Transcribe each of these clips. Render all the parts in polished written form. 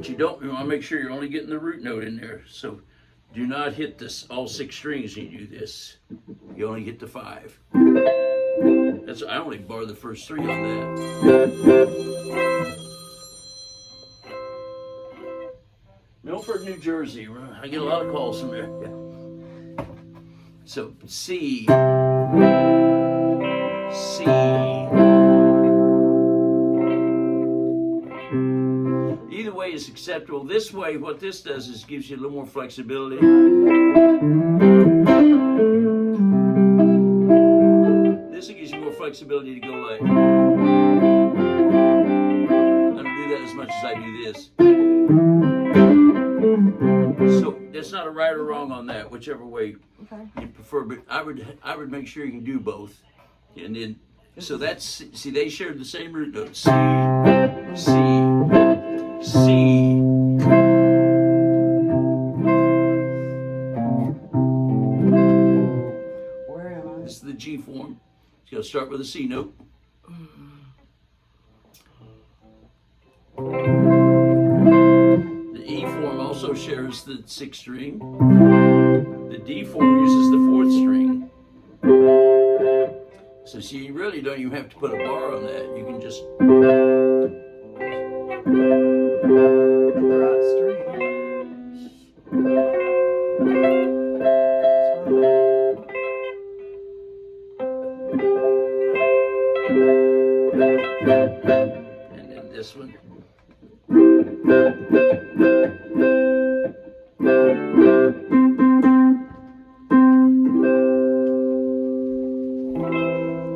But you want to make sure you're only getting the root note in there. So do not hit all 6 strings when you do this. You only hit the 5. I only bar the first 3 on that. Milford, New Jersey. I get a lot of calls from there. Yeah. So C. Either way is acceptable. This way, what this does is gives you a little more flexibility. This gives you more flexibility to go like. I don't do that as much as I do this. So there's not a right or wrong on that, whichever way you prefer. But I would make sure you can do both. And then, so that's, see, they shared the same root note. C, C, C. Where am I? This is the G form. So you'll start with a C note. The E form also shares the 6th string. The D form uses the 4th string. So see, you really don't even have to put a bar on that. You can just Right string. and then this one.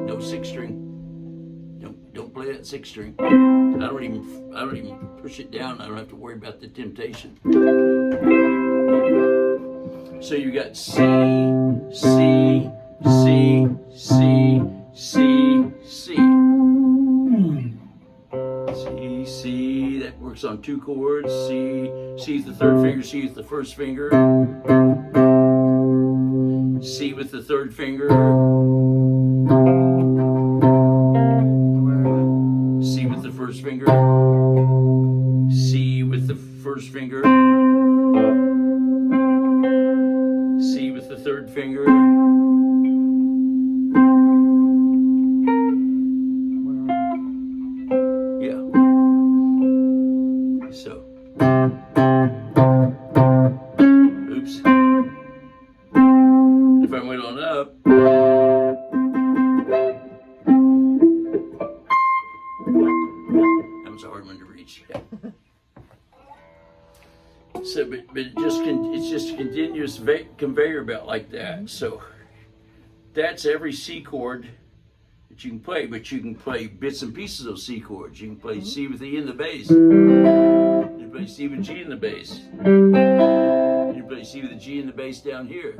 No 6th string. Don't play that 6th string. I don't even push it down. I don't have to worry about the temptation. So you got C, C, C, C, C, C. C, C, that works on 2 chords. C, C is the 3rd finger, C is the 1st finger. C with the 3rd finger. C with the 1st finger. C with the 1st finger. C with the 3rd finger. Yeah. So. Oops. If I went on up. That was a hard one to reach. Yeah. So, but it's just a continuous conveyor belt like that. So that's every C chord that you can play, but you can play bits and pieces of C chords. You can play C with the E in the bass. You can play C with G in the bass. You can play C with the G in the bass down here.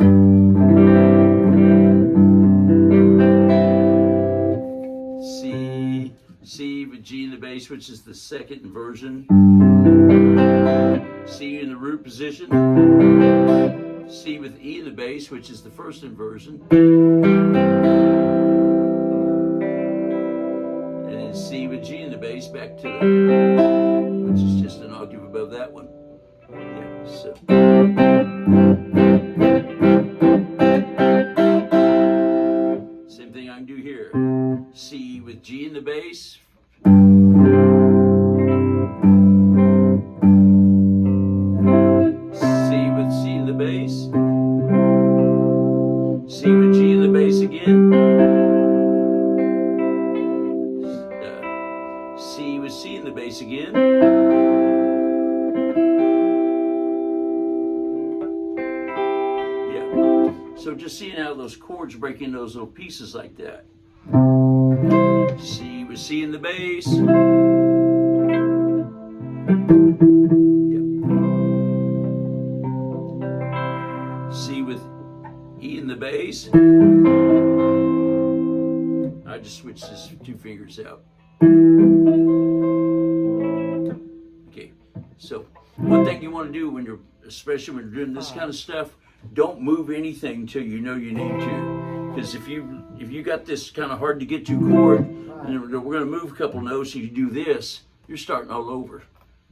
C with G in the bass, which is the 2nd inversion. C in the root position. C with E in the bass, which is the 1st inversion. And then C with G in the bass back to the, which is just an octave above that one. Yeah, so. Same thing I can do here. C with G in the bass. C with C in the bass. C with G in the bass again. C with C in the bass again. Yeah. So just seeing how those chords break into those little pieces like that. C with C in the bass. Yep. C with E in the bass. I just switched this 2 fingers out. Okay, so one thing you want to do when you're, especially when you're doing this kind of stuff, don't move anything until you know you need to. Because if you got this kind of hard to get to chord, and we're going to move a couple notes, and you do this, you're starting all over.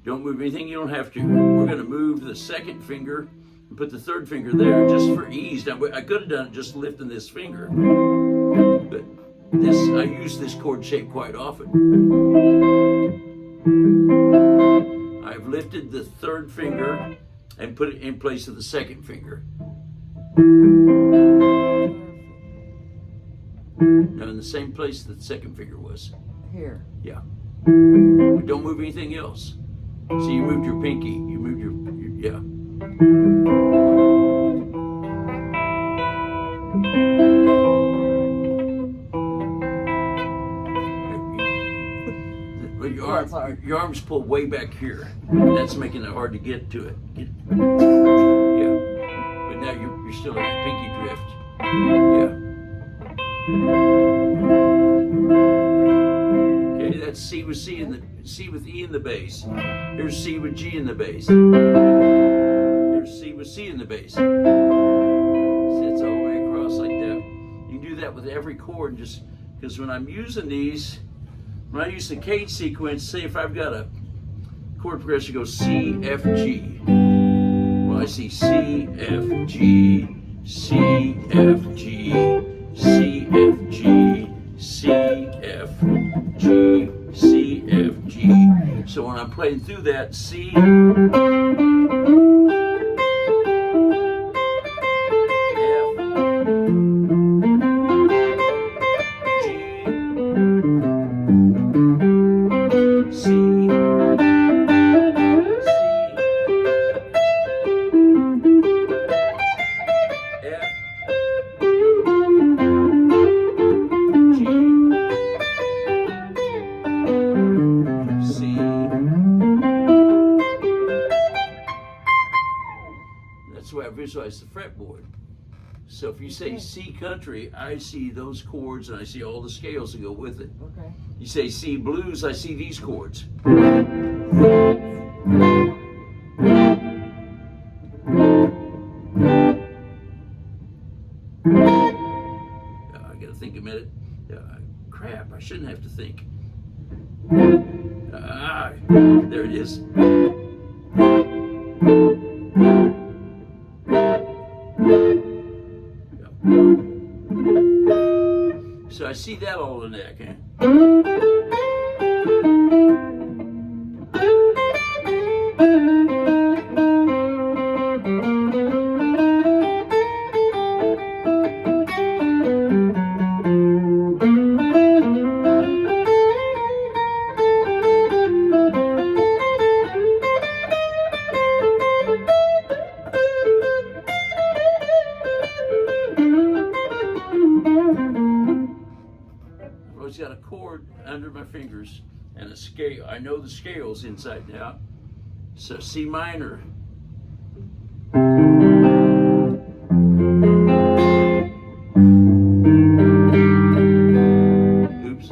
Don't move anything you don't have to. We're going to move the second finger and put the third finger there just for ease. Now, I could have done it just lifting this finger, but I use this chord shape quite often. I've lifted the third finger and put it in place of the second finger. Now in the same place that the second finger was. Here. Yeah. But don't move anything else. So you moved your pinky. You moved your yeah. Your arms pull way back here. That's making it hard to get to it. Yeah. But now you're still in the pinky drift. Yeah. Okay, that's C with C with E in the bass. Here's C with G in the bass. Here's C with C in the bass. Sits all the way across like that. You can do that with every chord, just because when I'm using these. When I use the cage sequence, say if I've got a chord progression goes C, F, G. Well, I see C, F, G, C, F, G, C, F, G, C, F, G, C, F, G. So when I'm playing through that, C, that's the way I visualize the fretboard. So if you say C country, I see those chords and I see all the scales that go with it. Okay. You say C blues, I see these chords. I gotta think a minute. Crap, I shouldn't have to think. There it is. So I see that all in there, okay? Got a chord under my fingers and a scale. I know the scales inside and out. So C minor. Oops.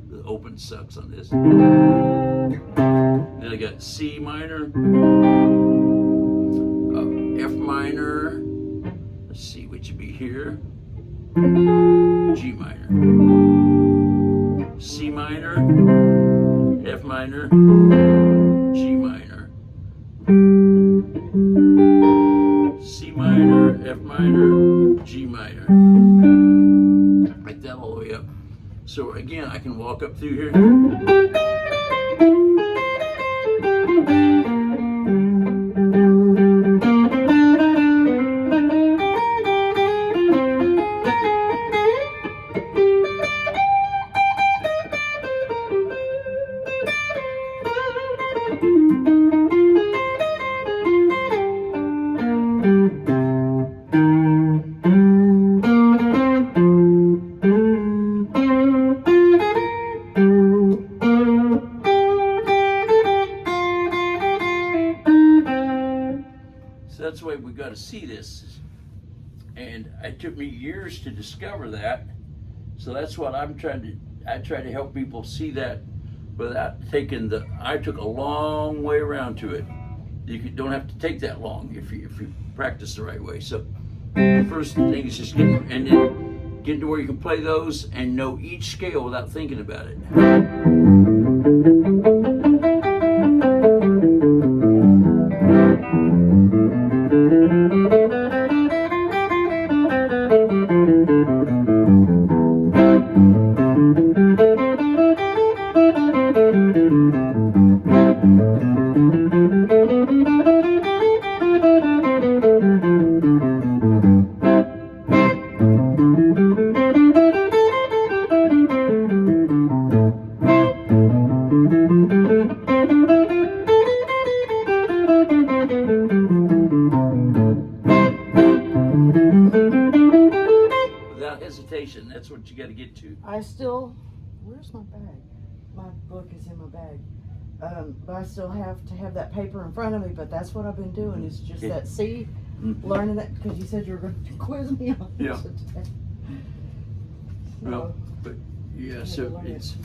The open sucks on this. Then I got C minor, F minor. Let's see what should be here. G minor, C minor, F minor, G minor, C minor, F minor, G minor. Like that all the way up. So again, I can walk up through here. That's the way we got to see this, and it took me years to discover that. So that's what I try to help people see that without taking I took a long way around to it. You don't have to take that long if you practice the right way. So the first thing is just getting, and then Get to where you can play those and know each scale without thinking about it. That's what you got to get to. Where's my bag? My book is in my bag. But I still have to have that paper in front of me, but that's what I've been doing, is just that C, learning that, because you said you were going to quiz me on it today. Well, but yeah, so it's...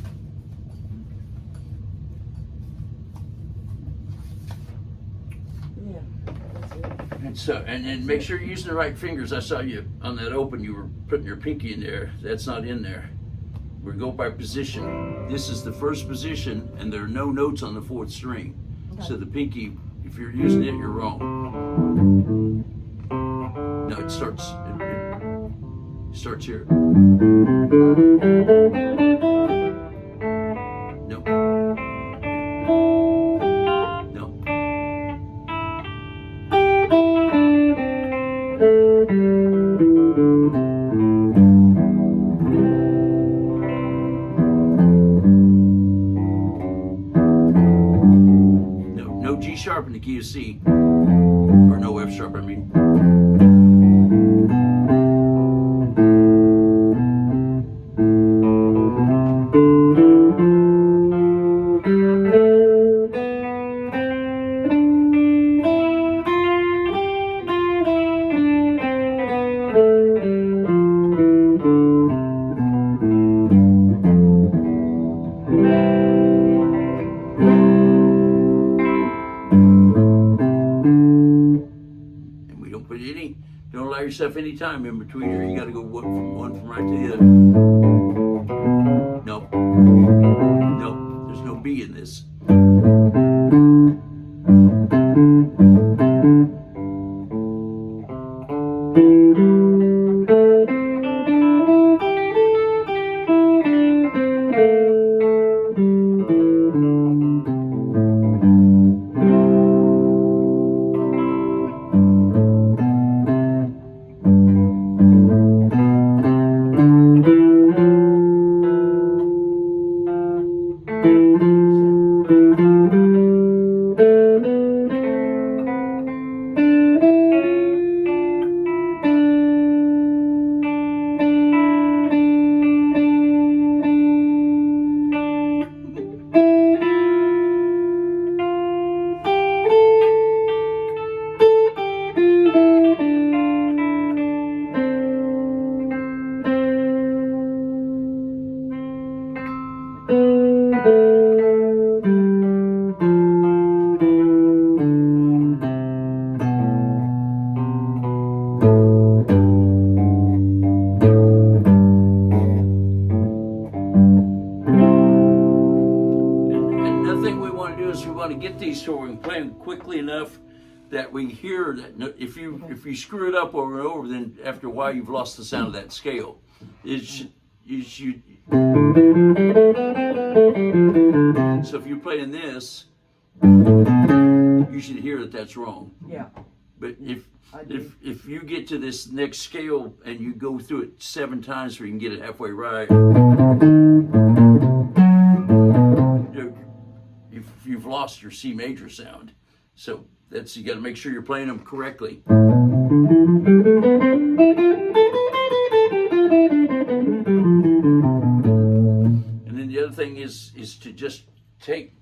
And then make sure you're using the right fingers. I saw you on that open, you were putting your pinky in there. That's not in there. We go by position. This is the first position, and there are no notes on the fourth string. Okay. So the pinky, if you're using it, you're wrong. No, it starts here. No. No G sharp in the key of C, or no F sharp, I mean. Don't allow yourself any time in between here. You got to go one from right to the other. Nope. Nope. There's no B in this. To get these so we can play them quickly enough that we hear that. If you screw it up over and over, then after a while you've lost the sound of that scale. So if you're playing this, you should hear that that's wrong. Yeah. But if you get to this next scale and you go through it 7 times so you can get it halfway right, you've lost your C major sound. So you got to make sure you're playing them correctly. And then the other thing is to just take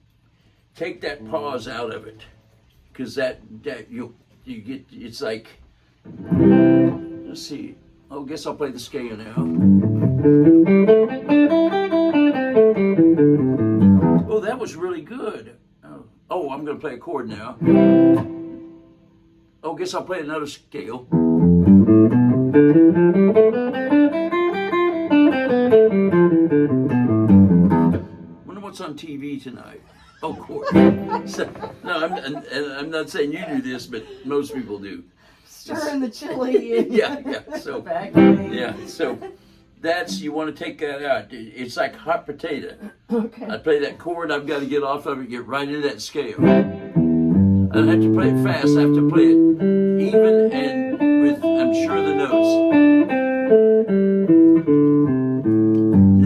that pause out of it, because that you get, it's like, let's see. I guess I'll play the scale now. Oh, that was really good. Oh, I'm going to play a chord now. Oh, guess I'll play another scale. what's on TV tonight? Oh, chord. So, no, I'm not saying you do this, but most people do. Stirring the chili. Yeah. So, Vacuuming. yeah. So that's, you want to take that out. It's like hot potato. Okay. I play that chord, I've got to get off of it, get right into that scale. I don't have to play it fast, I have to play it even and with, I'm sure, the notes.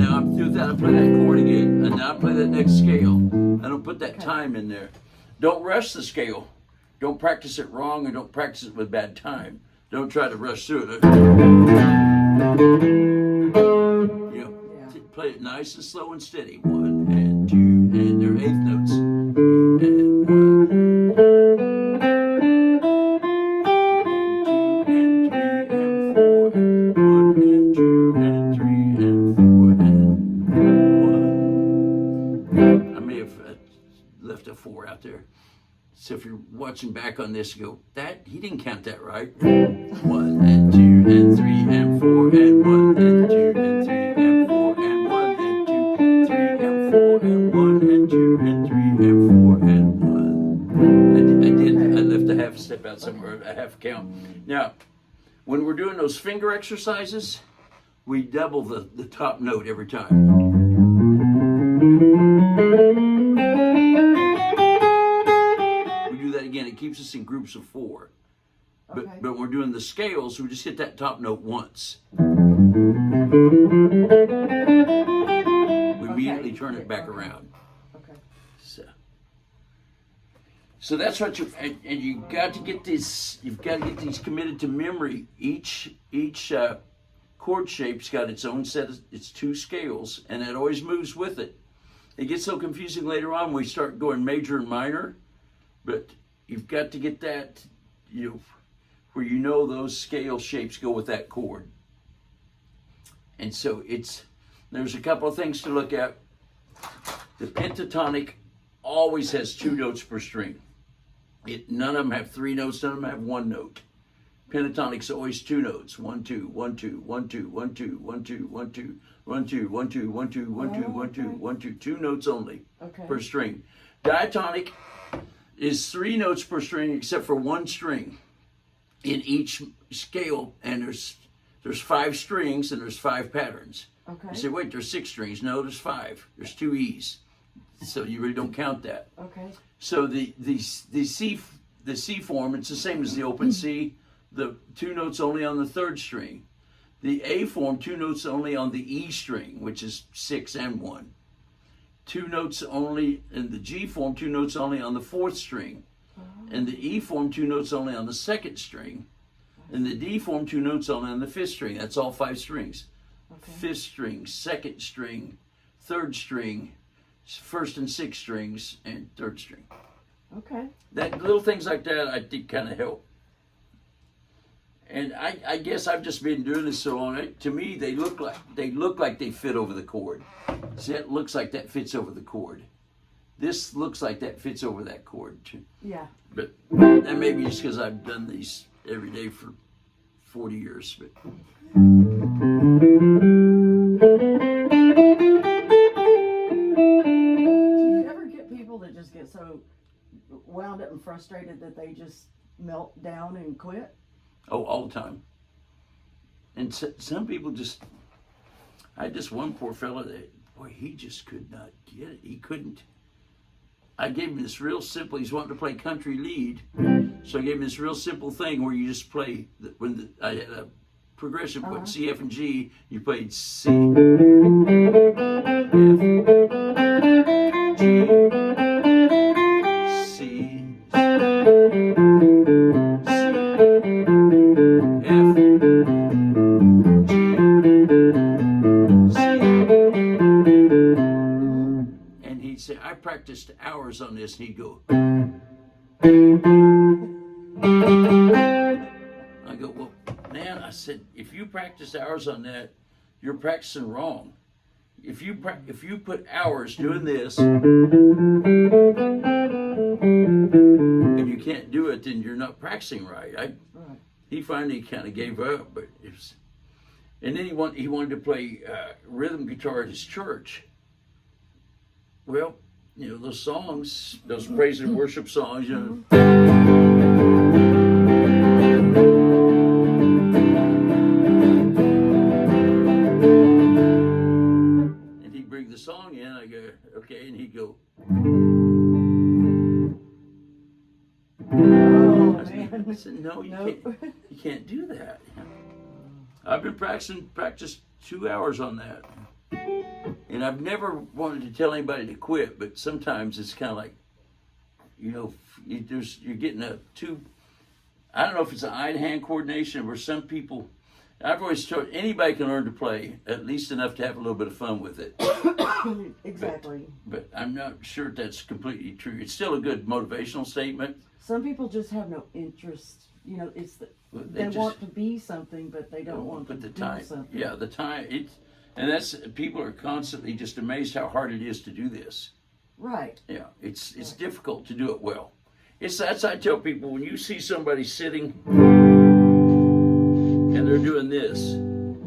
Now I'm through that, I play that chord again, and now I play that next scale. I don't put that time in there. Don't rush the scale. Don't practice it wrong, or don't practice it with bad time. Don't try to rush through it. Play it nice and slow and steady. 1 and 2, and their eighth notes. 3 and 1. 2 and 3 and 4 and 1 and 2 and 3 and 4 and 1. I may have left a 4 out there. So if you're watching back on this, you go, that he didn't count that right. 1 and 2 and 3 and 4 and 1 and 2 and 3 and 4 and 1 and 2, 3 and 4 and 1 and 2 and 3 and 4 and 1. I left a half step out somewhere, a half count. Now, when we're doing those finger exercises, we double the top note every time. Again, it keeps us in groups of 4. Okay. But we're doing the scales, we just hit that top note once. We immediately turn it back around. Okay. So that's what you, and you got to get this, you've got to get these committed to memory. Each chord shape's got its own set of, its 2 scales, and it always moves with it. It gets so confusing later on when we start going major and minor, but you've got to get that, where you know those scale shapes go with that chord. And so there's a couple of things to look at. The pentatonic always has 2 notes per string. None of them have 3 notes, none of them have 1 note. Pentatonic's always 2 notes. 1 2 1 2 1 2 1 2 1 2 1 2 1 2 1 2 1 2 1 2 1 2 1 2, 2 notes only per string. Diatonic is 3 notes per string except for 1 string in each scale, and there's 5 strings and there's 5 patterns. Okay. You say, wait, there's 6 strings. No, there's 5. There's 2 E's. So you really don't count that. Okay. So the C form, it's the same as the open C. The 2 notes only on the 3rd string. The A form, 2 notes only on the E string, which is 6 and 1. 2 notes only in the G form, 2 notes only on the 4th string. And the E form, 2 notes only on the 2nd string. And the D form, 2 notes only on the 5th string. That's all 5 strings. 5th string, 2nd string, 3rd string, 1st and 6th strings, and 3rd string. Okay. That little things like that, I think, kind of help. And I guess I've just been doing this so long. To me, they look like they fit over the chord. See, that looks like that fits over the chord. This looks like that fits over that chord too. Yeah. But that may be just because I've done these every day for 40 years. But Do you ever get people that just get so wound up and frustrated that they just melt down and quit? oh, all the time. And some people I had this one poor fella that, boy, he just could not get it. He couldn't. I gave him this real simple, he's wanting to play country lead. So I gave him this real simple thing where you just play, I had a progression, put C, F, and G, you played C, F, G, C, say, I practiced hours on this, and he'd go. I go, well, man, I said, if you practice hours on that, you're practicing wrong. If you put hours doing this, and you can't do it, then you're not practicing right. He finally kind of gave up, but it was, and then he wanted to play rhythm guitar at his church. Well, you know, those songs, those praise and worship songs, you know. And he'd bring the song in, I go, okay, and he'd go, Oh, I man. said, no, Nope. you can't do that. I've been practiced 2 hours on that. And I've never wanted to tell anybody to quit, but sometimes it's kind of like, you know, you're getting I don't know if it's an eye and hand coordination where some people, I've always told anybody can learn to play, at least enough to have a little bit of fun with it. Exactly. But I'm not sure if that's completely true. It's still a good motivational statement. Some people just have no interest. You know, they want to be something, but they don't want to do something. Yeah, the time. And that's, people are constantly just amazed how hard it is to do this. Right. Yeah, it's difficult to do it well. That's I tell people, when you see somebody sitting and they're doing this,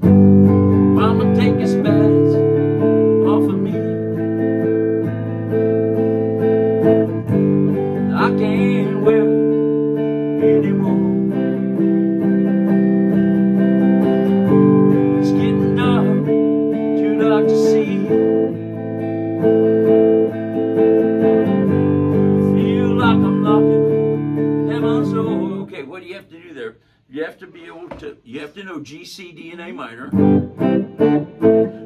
Mama, take his bags off of me. I can't wear it anymore. It's getting dark, too dark to see. Feel like I'm knocking heaven's door. Okay, what do you have to do there? You have to know G, C, D, and A minor.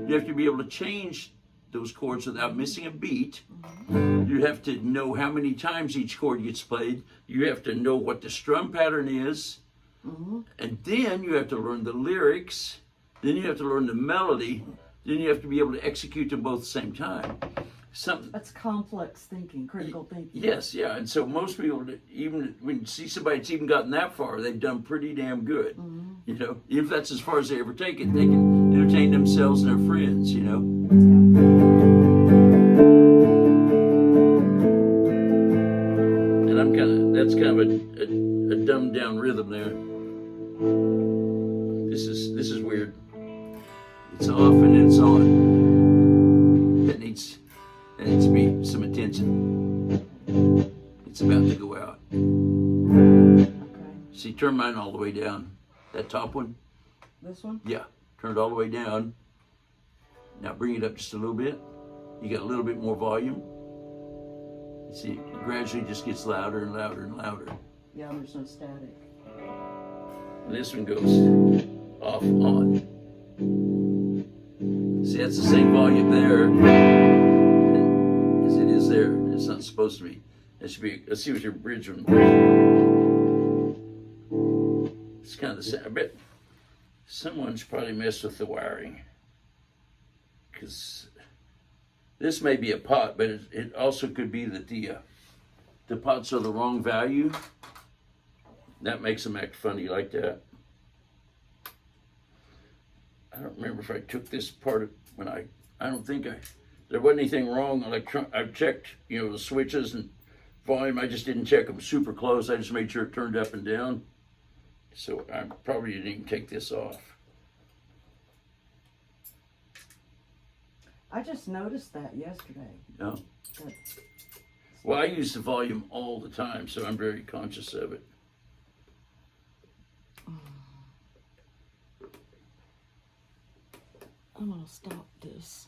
You have to be able to change those chords without missing a beat. You have to know how many times each chord gets played. You have to know what the strum pattern is. And then you have to learn the lyrics. Then you have to learn the melody. Then you have to be able to execute them both at the same time. That's complex thinking, critical thinking. Yes, yeah. And so most people, even when you see somebody that's even gotten that far, they've done pretty damn good. You know, if that's as far as they ever take it, they can entertain themselves and their friends, you know. And that's kind of a dumbed down rhythm there. This is weird. It's off and it's on. That needs to be some attention. It's about to go out. Okay. See, turn mine all the way down. That top one? This one? Yeah. Turn it all the way down. Now bring it up just a little bit. You got a little bit more volume. You see, it gradually just gets louder and louder and louder. Yeah, there's no static. And this one goes off, on. See, that's the same volume there as it is there. It's not supposed to be. It should be. Let's see what your bridge one was. It's kind of the same. I bet someone's probably messed with the wiring, because this may be a pot, but it also could be that the pots are the wrong value. That makes them act funny like that. I don't remember if I took this part of I don't think there wasn't anything wrong. I checked, you know, the switches and volume. I just didn't check them super close. I just made sure it turned up and down. So I probably didn't even take this off. I just noticed that yesterday. No. Well, I use the volume all the time, so I'm very conscious of it. I'm gonna stop this.